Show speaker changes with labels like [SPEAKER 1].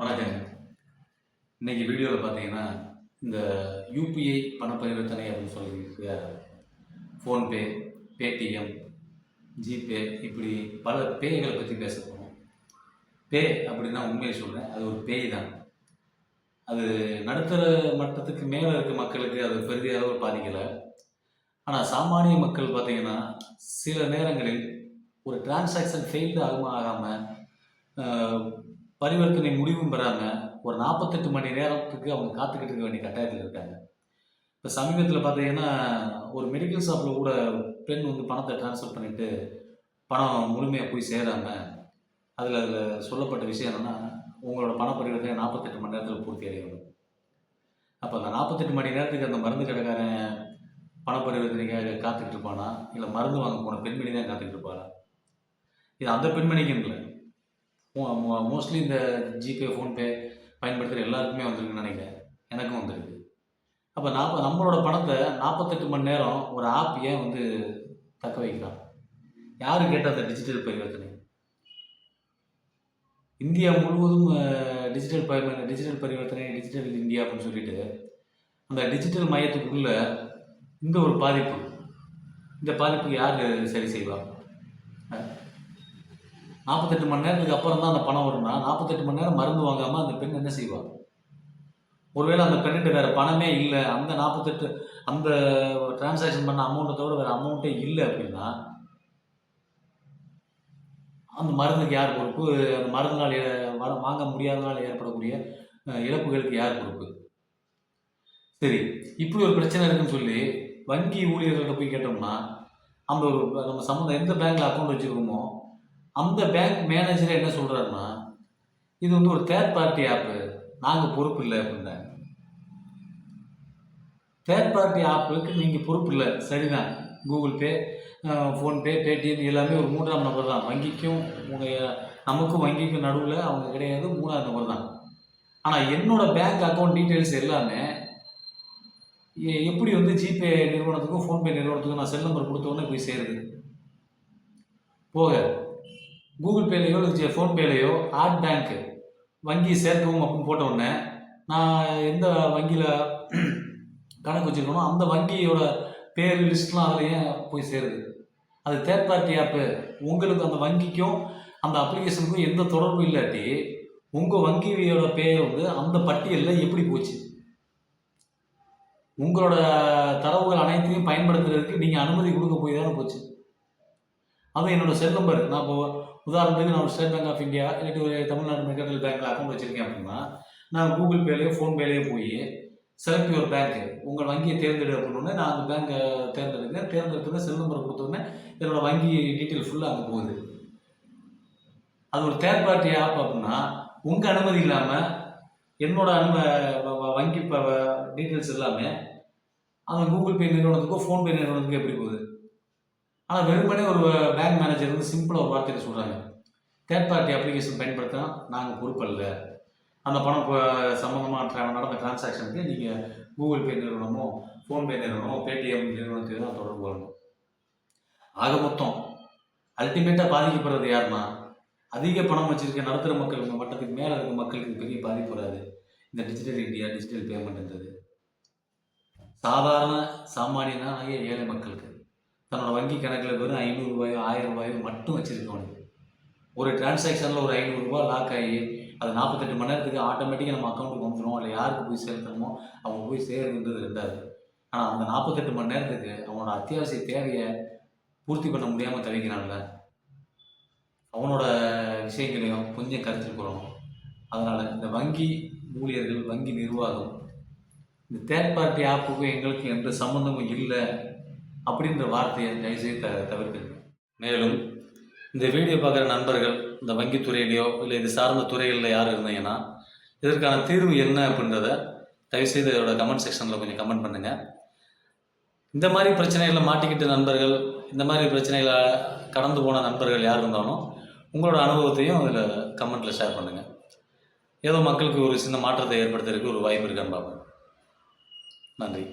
[SPEAKER 1] வணக்கங்க. இன்னைக்கு வீடியோவில் பார்த்தீங்கன்னா, இந்த யூபிஐ பண பரிவர்த்தனை அப்படின்னு சொல்லியிருக்க ஃபோன்பே, பேடிஎம், ஜிபே இப்படி பல பேய்களை பற்றி பேச போகிறோம். பே அப்படின்னா உண்மையை சொல்கிறேன், அது ஒரு பேய் தான். அது நடுத்தர மட்டத்துக்கு மேலே இருக்க மக்களுக்கு அது பெரிய அளவு பாதிக்கலை. ஆனால் சாமானிய மக்கள் பார்த்தீங்கன்னா, சில நேரங்களில் ஒரு டிரான்சாக்ஷன் ஃபெயில்டு ஆகாமல் பரிவர்த்தனை முடிவும் பெறாமல் ஒரு 48 மணி நேரத்துக்கு அவங்க காத்துக்கிட்டு இருக்க வேண்டிய கட்டாயத்தில் இருக்காங்க. இப்போ சமீபத்தில் பார்த்தீங்கன்னா, ஒரு மெடிக்கல் ஷாப்பில் கூட பெண் வந்து பணத்தை ட்ரான்ஸ்ஃபர் பண்ணிவிட்டு பணம் முழுமையாக போய் சேராமல் அதில் சொல்லப்பட்ட விஷயம் என்னென்னா, உங்களோட பண பரிவர்த்தனை 48 மணி நேரத்தில் பூர்த்தி அடையணும். அப்போ அந்த 48 மணி நேரத்துக்கு அந்த மருந்து கடைக்காரன் பண பரிவர்த்தனைக்காக காத்துக்கிட்டு இருப்பானா, இல்லை மருந்து வாங்க போன பெண்மணி தான் காத்துக்கிட்டு இருப்பாளா? இது அந்த பெண்மணிக்கு இல்லை, மோஸ்ட்லி இந்த ஜிபே, ஃபோன்பே பயன்படுத்துகிற எல்லாருக்குமே வந்திருக்குன்னு நினைக்கிறேன். எனக்கும் வந்திருக்கு. அப்போ நம்மளோட பணத்தை 48 மணி நேரம் ஒரு ஆப் ஏன் வந்து தக்க வைக்கலாம்? யார் கேட்டால் அந்த டிஜிட்டல் பரிவர்த்தனை? இந்தியா முழுவதும் டிஜிட்டல் பரிவர்த்தனை, டிஜிட்டல் இந்தியா அப்படின்னு சொல்லிட்டு அந்த டிஜிட்டல் மையத்துக்குள்ள இந்த ஒரு பாதிப்பு, இந்த பாதிப்புக்கு யார் சரி செய்வா? 48 மணி நேரத்துக்கு அப்புறம் தான் அந்த பணம் வரும்னா, 48 மணி நேரம் மருந்து வாங்காமல் அந்த பெண் என்ன செய்வாள்? ஒருவேளை அந்த பெண்ணிட்ட வேறு பணமே இல்லை, அந்த 48 அந்த டிரான்சாக்ஷன் பண்ண அமௌண்ட்டை தவிர வேறு அமௌண்ட்டே இல்லை அப்படின்னா, அந்த மருந்துக்கு யார் பொறுப்பு? அந்த மருந்தினால் வாங்க முடியாதனால் ஏற்படக்கூடிய இழப்புகளுக்கு யார் பொறுப்பு? சரி, இப்படி ஒரு பிரச்சனை இருக்குன்னு சொல்லி வங்கி ஊழியர்கள்ட்ட போய் கேட்டோம்னா, அந்த ஒரு நம்ம சம்மந்தம் எந்த பேங்க்கில் அக்கௌண்ட் வச்சுருக்கோமோ அந்த பேங்க் மேனேஜரே என்ன சொல்கிறாருன்னா, இது வந்து ஒரு தேர்ட் பார்ட்டி ஆப்பு, நாங்கள் பொறுப்பு இல்லை அப்படின்னாங்க. தேர்ட் பார்ட்டி ஆப்புக்கு நீங்கள் பொறுப்பு இல்லை, சரிதான். கூகுள் பே, ஃபோன்பே, பேடிஎம் எல்லாமே ஒரு 3ஆம் நபர் தான். வங்கிக்கும் நமக்கும் வங்கிக்கும் நடுவில் அவங்க கிடையாது, 3ஆவது நபர் தான். ஆனால் என்னோட பேங்க் அக்கௌண்ட் டீட்டெயில்ஸ் எல்லாமே எப்படி வந்து ஜிபே நிறுவனத்துக்கும் ஃபோன்பே நிறுவனத்துக்கும் நான் செல் நம்பர் கொடுத்தோன்னே போய் சேருது? போக கூகுள் பேலையோ இல்லை ஃபோன்பேலையோ ஆட் பேங்க்கு வங்கி சேர்க்கவும் அப்படின்னு போட்ட உடனே நான் எந்த வங்கியில் கணக்கு வச்சுருக்கணும் அந்த வங்கியோட பேர் லிஸ்ட்லாம் அதுலேயே போய் சேருது. அது தேர்ட் பார்ட்டி ஆப்பு. உங்களுக்கு அந்த வங்கிக்கும் அந்த அப்ளிகேஷனுக்கும் எந்த தொடர்பும் இல்லாட்டி உங்கள் வங்கியோட பேர் வந்து அந்த பட்டியலில் எப்படி போச்சு? உங்களோட தரவுகள் அனைத்தையும் பயன்படுத்துறதுக்கு நீங்கள் அனுமதி கொடுக்க போய் தானே போச்சு. அது என்னோடய செல் நம்பர். நான் இப்போ உதாரணத்துக்கு நான் ஸ்டேட் பேங்க் ஆஃப் இந்தியா இல்லாட்டி ஒரு தமிழ்நாடு மெர்கன்டைல் பேங்க்கில் அக்கௌண்ட் வச்சுருக்கேன் அப்படின்னா, நான் கூகுள் பேலையோ ஃபோன்பேலையோ போய் செலக்ட் யுவர் பேங்க்கு, உங்கள் வங்கியை தேர்ந்தெடு அப்படின்னோடனே நான் அந்த பேங்க்கை தேர்ந்தெடுத்துன்னு செல் நம்பர் கொடுத்தோடனே என்னோடய வங்கி டீட்டெயில் ஃபுல்லாக அங்கே போகுது. அது ஒரு தேர்ட் பார்ட்டி ஆப் அப்படின்னா உங்கள் அனுமதி இல்லாமல் என்னோட வங்கி டீட்டெயில்ஸ் எல்லாமே அந்த கூகுள் பே நிறுவனத்துக்கோ ஃபோன்பே நிறுவனத்துக்கோ எப்படி போகுது? ஆனால் வெறுமனே ஒரு பேங்க் மேனேஜர் வந்து சிம்பிளாக ஒரு வார்த்தையில் சொல்கிறாங்க, தேர்ட் பார்ட்டி அப்ளிகேஷன் பயன்படுத்தினா நாங்கள் பொறுப்பல்ல, அந்த பணம் சம்மந்தமாக நடந்த டிரான்சாக்ஷனுக்கு நீங்கள் கூகுள் பே நிறுவனமோ ஃபோன்பே நிறுவனமோ பேடிஎம் நிறுவனத்துக்கு தான் தொடர்பு வரணும். ஆக மொத்தம் அல்டிமேட்டாக பாதிக்கப்படுறது யாருன்னா, அதிக பணம் வச்சுருக்க நடுத்தர மக்கள் மட்டத்துக்கு மேலே இருக்க மக்களுக்கு பெரிய பாதிப்பு வராது இந்த டிஜிட்டல் இந்தியா, டிஜிட்டல் பேமெண்ட்ன்றது. சாதாரண சாமானியனான ஏழை மக்களுக்கு தன்னோட வங்கி கணக்கில் வெறும் 500 ரூபாயோ 1000 ரூபாயோ மட்டும் வச்சுருக்கவனுக்கு ஒரு டிரான்சாக்ஷனில் ஒரு 500 ரூபா லாக் ஆகி அது 48 மணி நேரத்துக்கு ஆட்டோமேட்டிக்காக நம்ம அக்கௌண்ட்டுக்கு வந்துடும். இல்லை யாருக்கு போய் சேர்த்தணுமோ அவங்க போய் சேருதுன்றது ரெண்டாவது. ஆனால் அந்த 48 மணி நேரத்துக்கு அவனோட அத்தியாவசிய தேவையை பூர்த்தி பண்ண முடியாமல் தவிக்கிறான்ல, அவனோட விஷயங்களையும் கொஞ்சம் கருத்தில் கொள்ளணும். அதனால் இந்த வங்கி ஊழியர்கள், வங்கி நிர்வாகம் இந்த தேர்ட் பார்ட்டி ஆப்புக்கும் எங்களுக்கு எந்த சம்மந்தமும் இல்லை அப்படின்ற வார்த்தையை தயவுசெய்து தவிர்க்குங்க. மேலும் இந்த வீடியோ பார்க்குற நண்பர்கள் இந்த வங்கித்துறையிலையோ இல்லை இது சார்ந்த துறைகளில் யார் இருந்தீங்கன்னா இதற்கான தீர்வு என்ன அப்படின்றத தயவுசெய்து இதோட கமெண்ட் செக்ஷனில் கொஞ்சம் கமெண்ட் பண்ணுங்கள். இந்த மாதிரி பிரச்சனைகளில் மாட்டிக்கிட்ட நண்பர்கள், இந்த மாதிரி பிரச்சனைகளை கடந்து போன நண்பர்கள் யார் இருந்தாலும் உங்களோட அனுபவத்தையும் அதில் கமெண்ட்டில் ஷேர் பண்ணுங்கள். ஏதோ மக்களுக்கு ஒரு சின்ன மாற்றத்தை ஏற்படுத்துறதுக்கு ஒரு வாய்ப்பு இருக்கான்னு பார்ப்போம். நன்றி.